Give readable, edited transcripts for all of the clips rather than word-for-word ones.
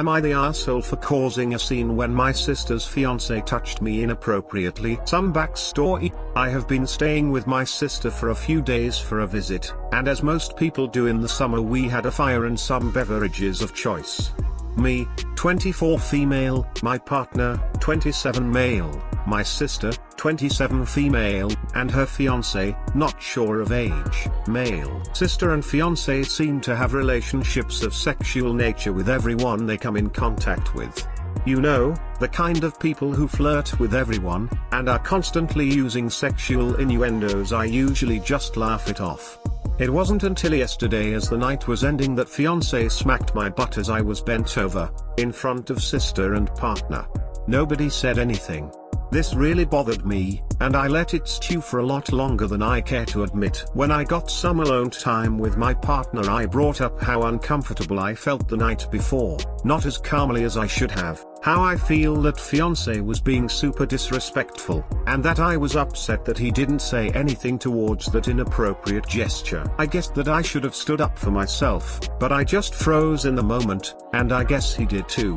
Am I the asshole for causing a scene when my sister's fiancé touched me inappropriately? Some backstory: I have been staying with my sister for a few days for a visit, and as most people do in the summer, we had a fire and some beverages of choice. Me, 24 female, my partner, 27 male, my sister, 27 female, and her fiancé, not sure of age, male. Sister and fiancé seem to have relationships of sexual nature with everyone they come in contact with. You know, the kind of people who flirt with everyone, and are constantly using sexual innuendos. I usually just laugh it off. It wasn't until yesterday, as the night was ending, that fiancé smacked my butt as I was bent over, in front of sister and partner. Nobody said anything. This really bothered me, and I let it stew for a lot longer than I care to admit. When I got some alone time with my partner, I brought up how uncomfortable I felt the night before, not as calmly as I should have, how I feel that fiancé was being super disrespectful, and that I was upset that he didn't say anything towards that inappropriate gesture. I guess that I should have stood up for myself, but I just froze in the moment, and I guess he did too.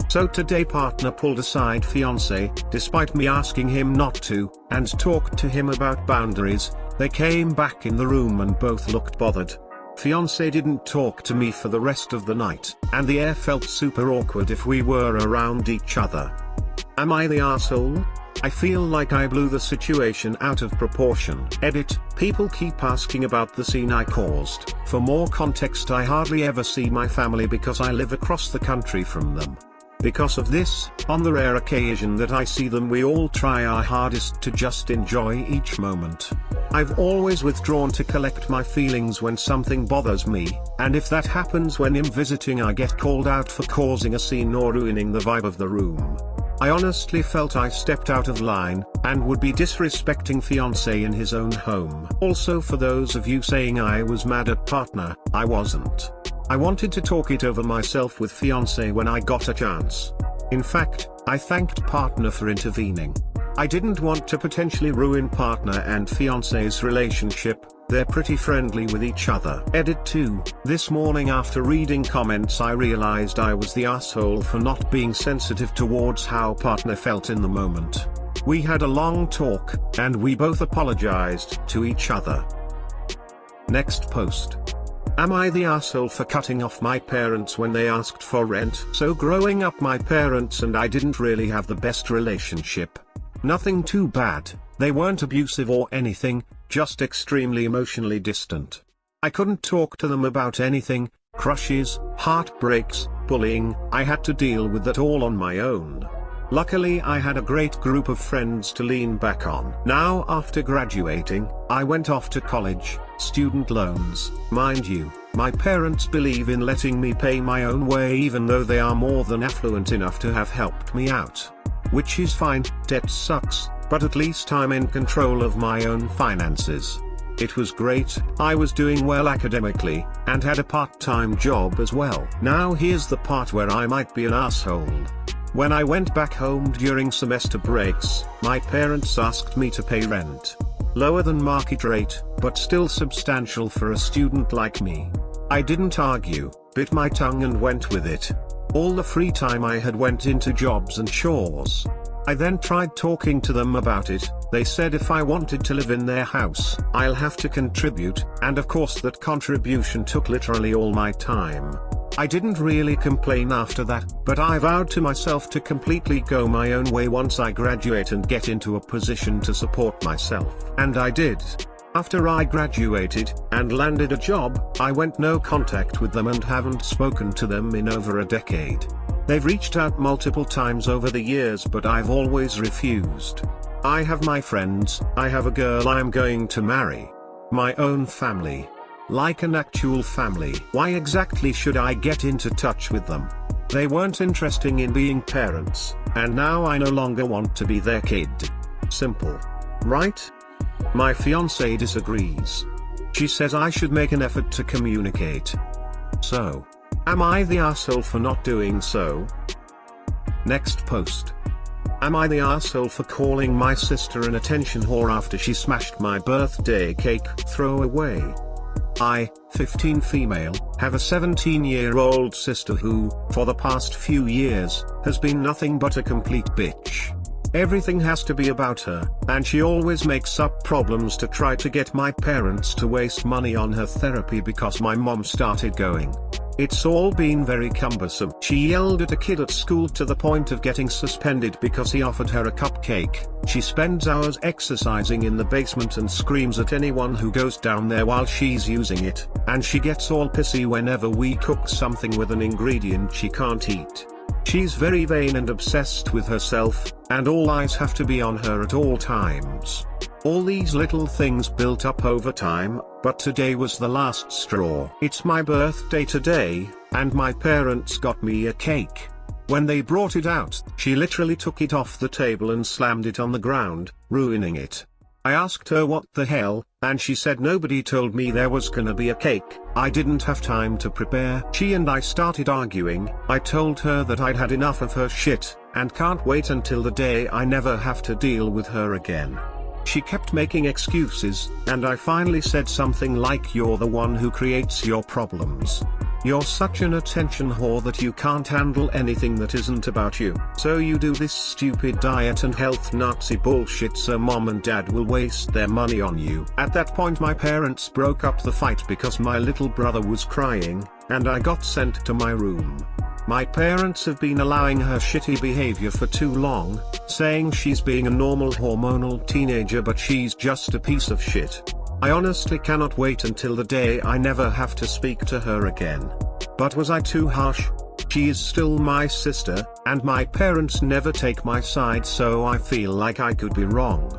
So today partner pulled aside fiancé, despite me asking him not to, and talked to him about boundaries. They came back in the room and both looked bothered. Fiancé didn't talk to me for the rest of the night, and the air felt super awkward if we were around each other. Am I the asshole? I feel like I blew the situation out of proportion. Edit: people keep asking about the scene I caused. For more context, I hardly ever see my family because I live across the country from them. Because of this, on the rare occasion that I see them, we all try our hardest to just enjoy each moment. I've always withdrawn to collect my feelings when something bothers me, and if that happens when I'm visiting, I get called out for causing a scene or ruining the vibe of the room. I honestly felt I stepped out of line, and would be disrespecting fiancé in his own home. Also, for those of you saying I was mad at partner, I wasn't. I wanted to talk it over myself with fiancé when I got a chance. In fact, I thanked partner for intervening. I didn't want to potentially ruin partner and fiancé's relationship. They're pretty friendly with each other. Edit 2, this morning after reading comments, I realized I was the asshole for not being sensitive towards how partner felt in the moment. We had a long talk, and we both apologized to each other. Next post. Am I the asshole for cutting off my parents when they asked for rent? So growing up, my parents and I didn't really have the best relationship. Nothing too bad, they weren't abusive or anything, just extremely emotionally distant. I couldn't talk to them about anything, crushes, heartbreaks, bullying. I had to deal with that all on my own. Luckily, I had a great group of friends to lean back on. Now, after graduating, I went off to college, student loans. Mind you, my parents believe in letting me pay my own way, even though they are more than affluent enough to have helped me out. Which is fine, debt sucks, but at least I'm in control of my own finances. It was great, I was doing well academically, and had a part-time job as well. Now here's the part where I might be an asshole. When I went back home during semester breaks, my parents asked me to pay rent. Lower than market rate, but still substantial for a student like me. I didn't argue, bit my tongue and went with it. All the free time I had went into jobs and chores. I then tried talking to them about it. They said if I wanted to live in their house, I'll have to contribute, and of course that contribution took literally all my time. I didn't really complain after that, but I vowed to myself to completely go my own way once I graduate and get into a position to support myself. And I did. After I graduated, and landed a job, I went no contact with them and haven't spoken to them in over a decade. They've reached out multiple times over the years, but I've always refused. I have my friends, I have a girl I'm going to marry. My own family. Like an actual family. Why exactly should I get into touch with them? They weren't interested in being parents, and now I no longer want to be their kid. Simple. Right? My fiancé disagrees. She says I should make an effort to communicate. So, am I the asshole for not doing so? Next post. Am I the asshole for calling my sister an attention whore after she smashed my birthday cake throwaway? I, 15 female, have a 17-year-old sister who, for the past few years, has been nothing but a complete bitch. Everything has to be about her, and she always makes up problems to try to get my parents to waste money on her therapy because my mom started going. It's all been very cumbersome. She yelled at a kid at school to the point of getting suspended because he offered her a cupcake. She spends hours exercising in the basement and screams at anyone who goes down there while she's using it, and she gets all pissy whenever we cook something with an ingredient she can't eat. She's very vain and obsessed with herself, and all eyes have to be on her at all times. All these little things built up over time, but today was the last straw. It's my birthday today, and my parents got me a cake. When they brought it out, she literally took it off the table and slammed it on the ground, ruining it. I asked her what the hell, and she said nobody told me there was gonna be a cake. I didn't have time to prepare. She and I started arguing. I told her that I'd had enough of her shit, and can't wait until the day I never have to deal with her again. She kept making excuses, and I finally said something like, "You're the one who creates your problems. You're such an attention whore that you can't handle anything that isn't about you. So you do this stupid diet and health Nazi bullshit so mom and dad will waste their money on you." At that point my parents broke up the fight because my little brother was crying, and I got sent to my room. My parents have been allowing her shitty behavior for too long, saying she's being a normal hormonal teenager but she's just a piece of shit. I honestly cannot wait until the day I never have to speak to her again. But was I too harsh? She is still my sister, and my parents never take my side, so I feel like I could be wrong.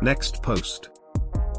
Next post.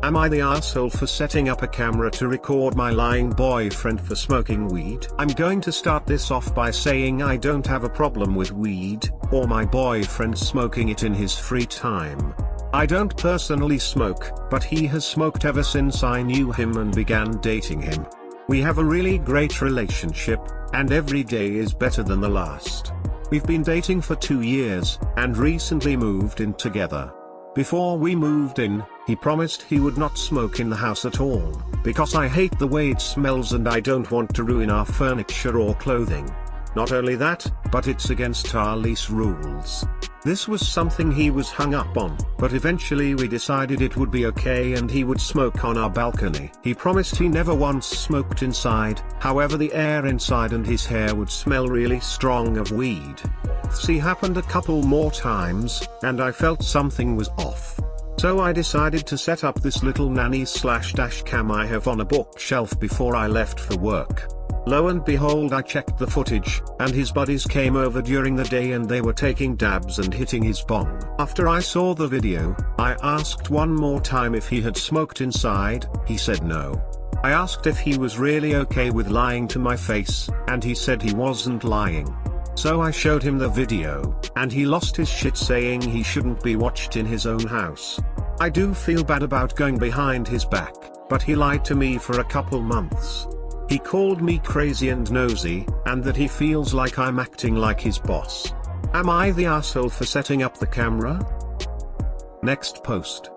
Am I the asshole for setting up a camera to record my lying boyfriend for smoking weed? I'm going to start this off by saying I don't have a problem with weed, or my boyfriend smoking it in his free time. I don't personally smoke, but he has smoked ever since I knew him and began dating him. We have a really great relationship, and every day is better than the last. We've been dating for 2 years, and recently moved in together. Before we moved in, he promised he would not smoke in the house at all, because I hate the way it smells and I don't want to ruin our furniture or clothing. Not only that, but it's against our lease rules. This was something he was hung up on, but eventually we decided it would be okay and he would smoke on our balcony. He promised he never once smoked inside, however the air inside and his hair would smell really strong of weed. This happened a couple more times, and I felt something was off. So I decided to set up this little nanny/dash cam I have on a bookshelf before I left for work. Lo and behold, I checked the footage, and his buddies came over during the day and they were taking dabs and hitting his bong. After I saw the video, I asked one more time if he had smoked inside. He said no. I asked if he was really okay with lying to my face, and he said he wasn't lying. So I showed him the video, and he lost his shit saying he shouldn't be watched in his own house. I do feel bad about going behind his back, but he lied to me for a couple months. He called me crazy and nosy, and that he feels like I'm acting like his boss. Am I the asshole for setting up the camera? Next post.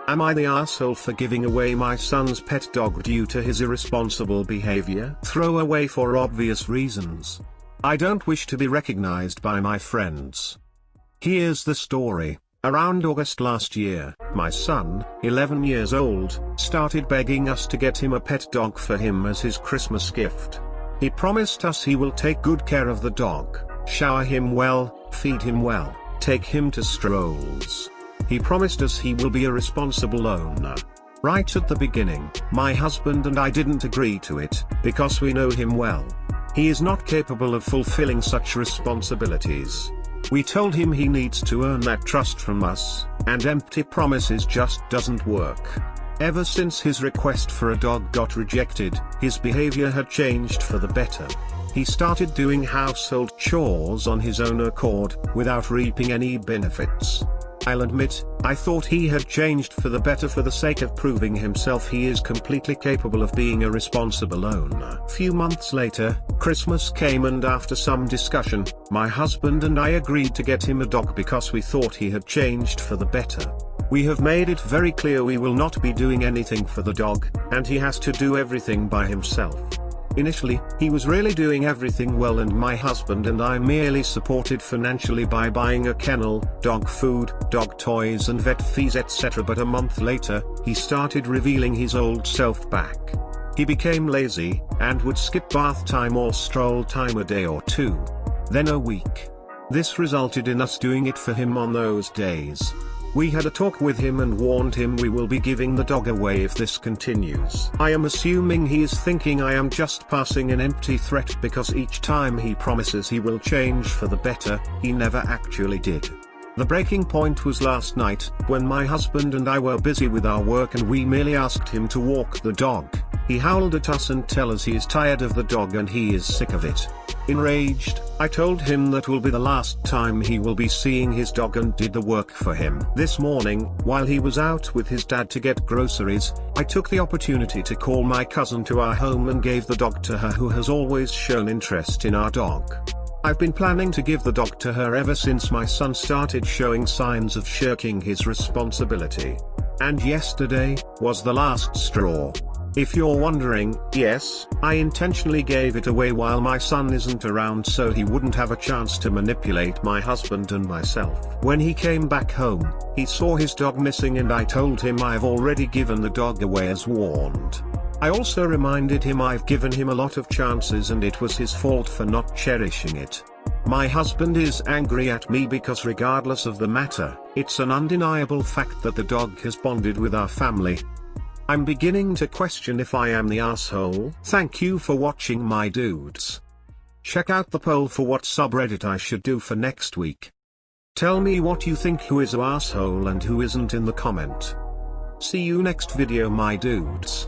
Am I the asshole for giving away my son's pet dog due to his irresponsible behavior? Throw away for obvious reasons. I don't wish to be recognized by my friends. Here's the story. Around August last year, my son, 11 years old, started begging us to get him a pet dog for him as his Christmas gift. He promised us he will take good care of the dog, shower him well, feed him well, take him to strolls. He promised us he will be a responsible owner. Right at the beginning, my husband and I didn't agree to it, because we know him well. He is not capable of fulfilling such responsibilities. We told him he needs to earn that trust from us, and empty promises just doesn't work. Ever since his request for a dog got rejected, his behavior had changed for the better. He started doing household chores on his own accord, without reaping any benefits. I'll admit, I thought he had changed for the better for the sake of proving himself he is completely capable of being a responsible owner. Few months later, Christmas came, and after some discussion, my husband and I agreed to get him a dog because we thought he had changed for the better. We have made it very clear we will not be doing anything for the dog, and he has to do everything by himself. Initially, he was really doing everything well, and my husband and I merely supported financially by buying a kennel, dog food, dog toys and vet fees etc. But a month later, he started revealing his old self back. He became lazy, and would skip bath time or stroll time a day or two. Then a week. This resulted in us doing it for him on those days. We had a talk with him and warned him we will be giving the dog away if this continues. I am assuming he is thinking I am just passing an empty threat, because each time he promises he will change for the better, he never actually did. The breaking point was last night, when my husband and I were busy with our work and we merely asked him to walk the dog. He howled at us and tell us he is tired of the dog and he is sick of it. Enraged, I told him that will be the last time he will be seeing his dog and did the work for him. This morning, while he was out with his dad to get groceries, I took the opportunity to call my cousin to our home and gave the dog to her, who has always shown interest in our dog. I've been planning to give the dog to her ever since my son started showing signs of shirking his responsibility. And yesterday was the last straw. If you're wondering, yes, I intentionally gave it away while my son isn't around so he wouldn't have a chance to manipulate my husband and myself. When he came back home, he saw his dog missing and I told him I've already given the dog away as warned. I also reminded him I've given him a lot of chances and it was his fault for not cherishing it. My husband is angry at me because regardless of the matter, it's an undeniable fact that the dog has bonded with our family. I'm beginning to question if I am the asshole. Thank you for watching, my dudes. Check out the poll for what subreddit I should do for next week. Tell me what you think, who is an asshole and who isn't, in the comment. See you next video, my dudes.